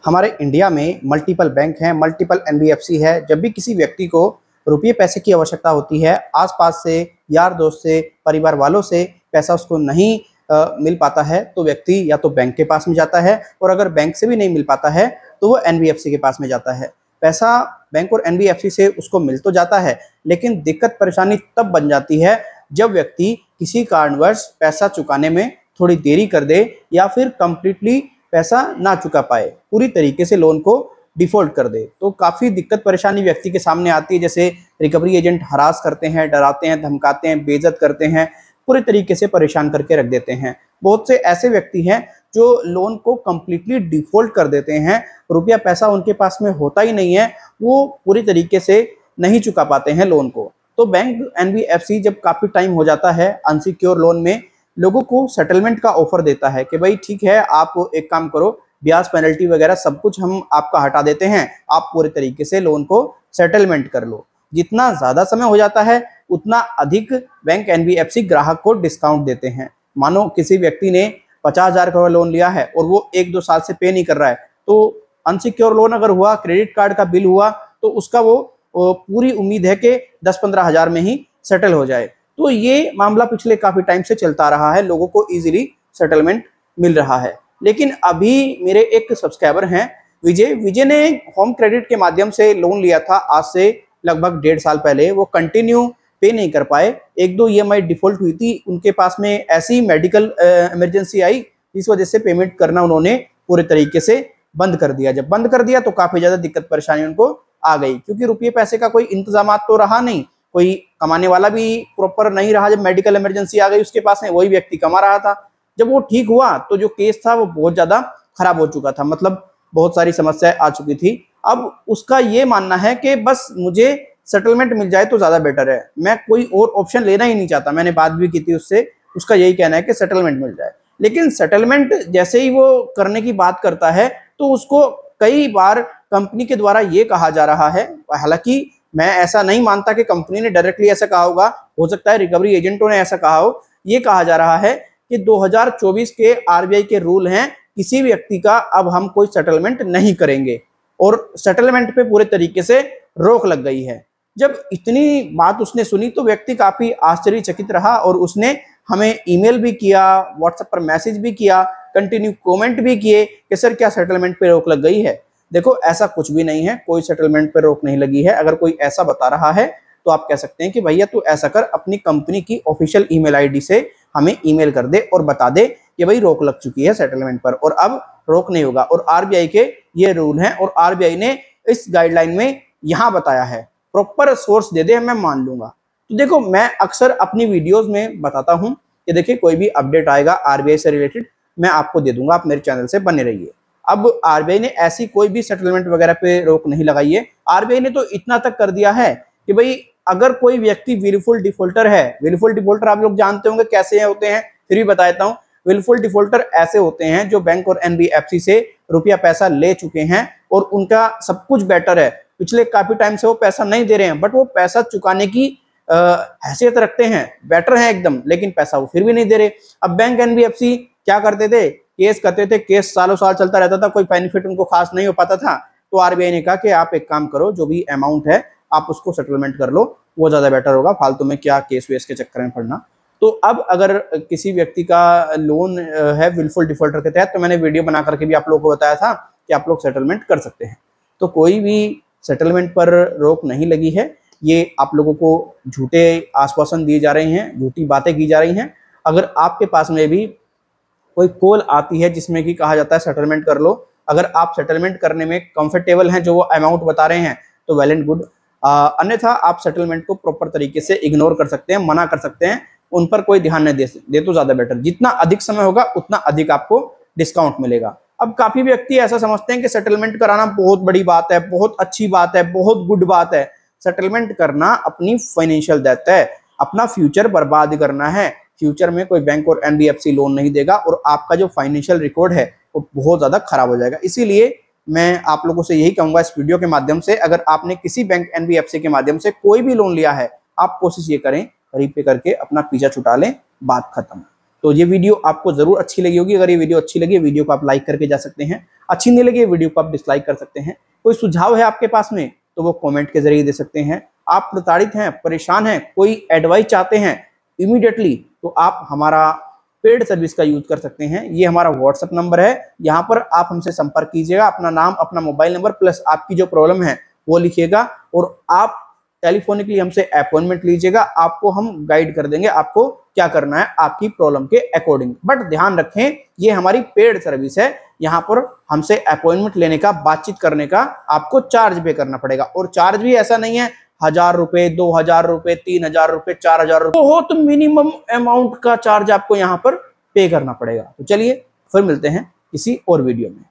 हमारे इंडिया में multiple bank हैं, मल्टीपल एनबीएफसी है। जब भी किसी व्यक्ति को रुपये पैसे की आवश्यकता होती है, आसपास से, यार दोस्त से, परिवार वालों से पैसा उसको नहीं मिल पाता है तो व्यक्ति या तो बैंक के पास में जाता है, और अगर बैंक से भी नहीं मिल पाता है तो वो एनबीएफसी के पास में जाता है। पैसा बैंक और एनबीएफसी से उसको मिल तो जाता है, लेकिन दिक्कत परेशानी तब बन जाती है जब व्यक्ति किसी कारणवश पैसा चुकाने में थोड़ी देरी कर दे या फिर कंप्लीटली पैसा ना चुका पाए, पूरी तरीके से लोन को डिफॉल्ट कर दे। तो काफ़ी दिक्कत परेशानी व्यक्ति के सामने आती है, जैसे रिकवरी एजेंट हरास करते हैं, डराते हैं, धमकाते हैं, बेइज्जत करते हैं, पूरे तरीके से परेशान करके रख देते हैं। बहुत से ऐसे व्यक्ति हैं जो लोन को कंप्लीटली डिफॉल्ट कर देते हैं, रुपया पैसा उनके पास में होता ही नहीं है, वो पूरी तरीके से नहीं चुका पाते हैं लोन को। तो बैंक एनबीएफसी जब काफ़ी टाइम हो जाता है अनसिक्योर लोन में, लोगों को सेटलमेंट का ऑफर देता है कि भाई ठीक है, आप एक काम करो, ब्याज पेनल्टी वगैरह सब कुछ हम आपका हटा देते हैं, आप पूरे तरीके से लोन को सेटलमेंट कर लो। जितना ज़्यादा समय हो जाता है उतना अधिक बैंक एनबीएफसी ग्राहक को डिस्काउंट देते हैं। मानो किसी व्यक्ति ने 50,000 का लोन लिया है और वो 1-2 साल से पे नहीं कर रहा है, तो अनसिक्योर लोन अगर हुआ, क्रेडिट कार्ड का बिल हुआ, तो उसका वो पूरी उम्मीद है कि 10-15 हज़ार में ही सेटल हो जाए। तो ये मामला पिछले काफ़ी टाइम से चलता रहा है, लोगों को ईजिली सेटलमेंट मिल रहा है। लेकिन अभी मेरे एक सब्सक्राइबर हैं विजय ने होम क्रेडिट के माध्यम से लोन लिया था आज से लगभग 1.5 साल पहले। वो कंटिन्यू पे नहीं कर पाए, 1-2 ईएमआई डिफॉल्ट हुई थी, उनके पास में ऐसी मेडिकल इमरजेंसी आई, इस वजह से पेमेंट करना उन्होंने पूरे तरीके से बंद कर दिया। जब बंद कर दिया तो काफ़ी ज़्यादा दिक्कत परेशानी उनको आ गई, क्योंकि रुपये पैसे का कोई इंतजाम तो रहा नहीं, कोई कमाने वाला भी प्रॉपर नहीं रहा। जब मेडिकल इमरजेंसी आ गई उसके पास में, वही व्यक्ति कमा रहा था। जब वो ठीक हुआ तो जो केस था वो बहुत ज़्यादा खराब हो चुका था, मतलब बहुत सारी समस्याएं आ चुकी थी। अब उसका ये मानना है कि बस मुझे सेटलमेंट मिल जाए तो ज़्यादा बेटर है, मैं कोई और ऑप्शन लेना ही नहीं चाहता। मैंने बात भी की थी उससे, उसका यही कहना है कि सेटलमेंट मिल जाए। लेकिन सेटलमेंट जैसे ही वो करने की बात करता है तो उसको कई बार कंपनी के द्वारा ये कहा जा रहा है, हालांकि मैं ऐसा नहीं मानता कि कंपनी ने डायरेक्टली ऐसा कहा होगा, हो सकता है रिकवरी एजेंटों ने ऐसा कहा हो। ये कहा जा रहा है कि 2024 के आरबीआई के रूल हैं, किसी व्यक्ति का अब हम कोई सेटलमेंट नहीं करेंगे, और सेटलमेंट पे पूरे तरीके से रोक लग गई है। जब इतनी बात उसने सुनी तो व्यक्ति काफ़ी आश्चर्यचकित रहा, और उसने हमें ईमेल भी किया, व्हाट्सएप पर मैसेज भी किया, कंटिन्यू कमेंट भी किए कि सर क्या सेटलमेंट पे रोक लग गई है। देखो ऐसा कुछ भी नहीं है, कोई सेटलमेंट पे रोक नहीं लगी है। अगर कोई ऐसा बता रहा है तो आप कह सकते हैं कि भैया तू ऐसा कर, अपनी कंपनी की ऑफिशियल ईमेल आईडी से हमें ईमेल कर दे और बता दे कि भाई रोक लग चुकी है सेटलमेंट पर, और अब रोक नहीं होगा। और आरबीआई के ये रूल हैं, और आरबीआई ने इस गाइडलाइन में यहाँ बताया है, प्रॉपर सोर्स दे दे मैं मान लूंगा। तो देखो मैं अक्सर अपनी वीडियोज में बताता हूँ कि देखिए कोई भी अपडेट आएगा आरबीआई से रिलेटेड मैं आपको दे दूंगा, आप मेरे चैनल से बने रहिए। अब आरबीआई ने ऐसी कोई भी सेटलमेंट वगैरह पे रोक नहीं लगाई है। आरबीआई ने तो इतना तक कर दिया है कि भाई अगर कोई व्यक्ति विलफुल डिफॉल्टर है, विलफुल डिफॉल्टर आप लोग जानते होंगे कैसे होते हैं, फिर भी बता देता हूँ। विलफुल डिफॉल्टर ऐसे होते हैं जो बैंक और एनबीएफसी से रुपया पैसा ले चुके हैं और उनका सब कुछ बेटर है, पिछले काफी टाइम से वो पैसा नहीं दे रहे हैं, बट वो पैसा चुकाने की हैसियत रखते हैं, बेटर है एकदम, लेकिन पैसा वो फिर भी नहीं दे रहे। अब बैंक एनबीएफसी क्या करते थे, केस करते थे, केस सालों साल चलता रहता था, कोई बेनिफिट उनको खास नहीं हो पाता था। तो आरबीआई ने कहा कि आप एक काम करो, जो भी अमाउंट है आप उसको सेटलमेंट कर लो, वो ज़्यादा बेटर होगा, फालतू में क्या केस वेस के चक्कर में पड़ना। तो अब अगर किसी व्यक्ति का लोन है विलफुल डिफॉल्टर के तहत, तो मैंने वीडियो बना करके भी आप लोगों को बताया था कि आप लोग सेटलमेंट कर सकते हैं। तो कोई भी सेटलमेंट पर रोक नहीं लगी है, ये आप लोगों को झूठे आश्वासन दिए जा रहे हैं, झूठी बातें की जा रही हैं। अगर आपके पास में भी कोई कॉल आती है जिसमें कि कहा जाता है सेटलमेंट कर लो, अगर आप सेटलमेंट करने में कंफर्टेबल हैं, जो वो अमाउंट बता रहे हैं, तो वेल एंड गुड। अन्यथा आप सेटलमेंट को प्रॉपर तरीके से इग्नोर कर सकते हैं, मना कर सकते हैं, उन पर कोई ध्यान नहीं दे तो ज़्यादा बेटर। जितना अधिक समय होगा उतना अधिक आपको डिस्काउंट मिलेगा। अब काफ़ी व्यक्ति ऐसा समझते हैं कि सेटलमेंट कराना बहुत बड़ी बात है, बहुत अच्छी बात है, बहुत गुड बात है। सेटलमेंट करना अपनी फाइनेंशियल डेथ है, अपना फ्यूचर बर्बाद करना है। फ्यूचर में कोई बैंक और एनबीएफसी लोन नहीं देगा, और आपका जो फाइनेंशियल रिकॉर्ड है वो बहुत ज़्यादा खराब हो जाएगा। इसीलिए मैं आप लोगों से यही कहूँगा इस वीडियो के माध्यम से, अगर आपने किसी बैंक एनबीएफसी के माध्यम से कोई भी लोन लिया है, आप कोशिश ये करें रीपे करके अपना पीछा छुटा लें, बात खत्म। तो ये वीडियो आपको जरूर अच्छी लगी होगी। अगर ये वीडियो अच्छी लगी, वीडियो को आप लाइक करके जा सकते हैं। अच्छी नहीं लगी वीडियो को आप डिसलाइक कर सकते हैं। कोई सुझाव है आपके पास में तो वो कमेंट के जरिए दे सकते हैं। आप प्रताड़ित हैं, परेशान हैं, कोई एडवाइस चाहते हैं इमीडिएटली, तो आप हमारा पेड सर्विस का यूज कर सकते हैं। ये हमारा व्हाट्सएप नंबर है, यहाँ पर आप हमसे संपर्क कीजिएगा। अपना नाम, अपना मोबाइल नंबर प्लस आपकी जो प्रॉब्लम है वो लिखिएगा और आप टेलीफोनिकली हमसे अपॉइंटमेंट लीजिएगा। आपको हम गाइड कर देंगे आपको क्या करना है आपकी प्रॉब्लम के अकॉर्डिंग। बट ध्यान रखें, ये हमारी पेड सर्विस है। यहाँ पर हमसे अपॉइंटमेंट लेने का, बातचीत करने का आपको चार्ज पे करना पड़ेगा। और चार्ज भी ऐसा नहीं है 1000 रुपए, 2000 रुपए, 3000 रुपए, 4000 रुपए, बहुत मिनिमम अमाउंट का चार्ज आपको यहाँ पर पे करना पड़ेगा। तो चलिए फिर मिलते हैं किसी और वीडियो में।